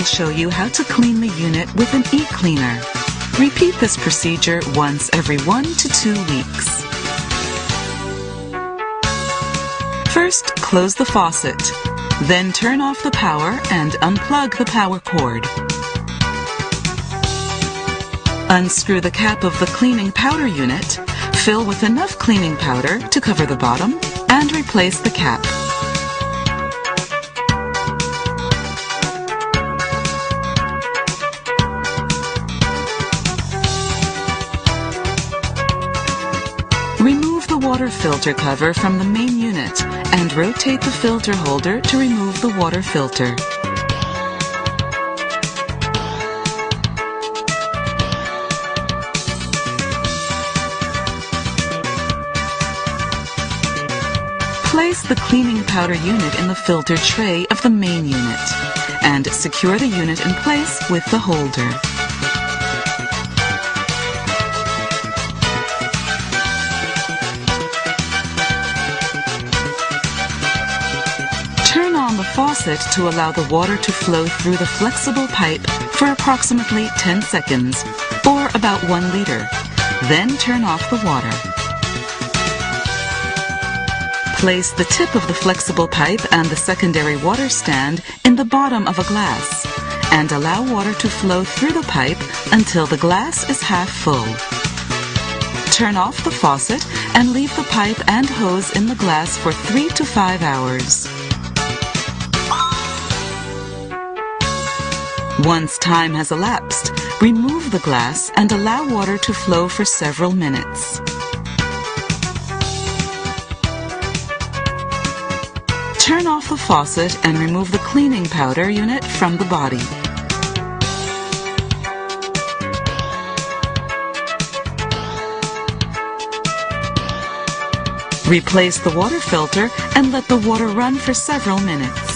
will show you how to clean the unit with an e-cleaner. Repeat this procedure once every 1 to 2 weeks. First, close the faucet. Then turn off the power and unplug the power cord. Unscrew the cap of the cleaning powder unit, fill with enough cleaning powder to cover the bottom, and replace the cap. Remove the water filter cover from the main unit and rotate the filter holder to remove the water filter. Place the cleaning powder unit in the filter tray of the main unit and secure the unit in place with the holder. Turn on the faucet to allow the water to flow through the flexible pipe for approximately 10 seconds, or about 1 liter. Then turn off the water. Place the tip of the flexible pipe and the secondary water stand in the bottom of a glass and allow water to flow through the pipe until the glass is half full. Turn off the faucet and leave the pipe and hose in the glass for 3 to 5 hours. Once time has elapsed, remove the glass and allow water to flow for several minutes. Turn off the faucet and remove the cleaning powder unit from the body. Replace the water filter and let the water run for several minutes.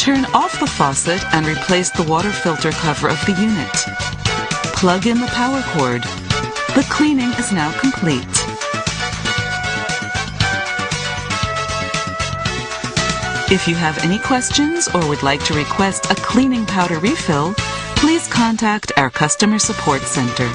Turn off the faucet and replace the water filter cover of the unit. Plug in the power cord. The cleaning is now complete. If you have any questions or would like to request a cleaning powder refill, please contact our customer support center.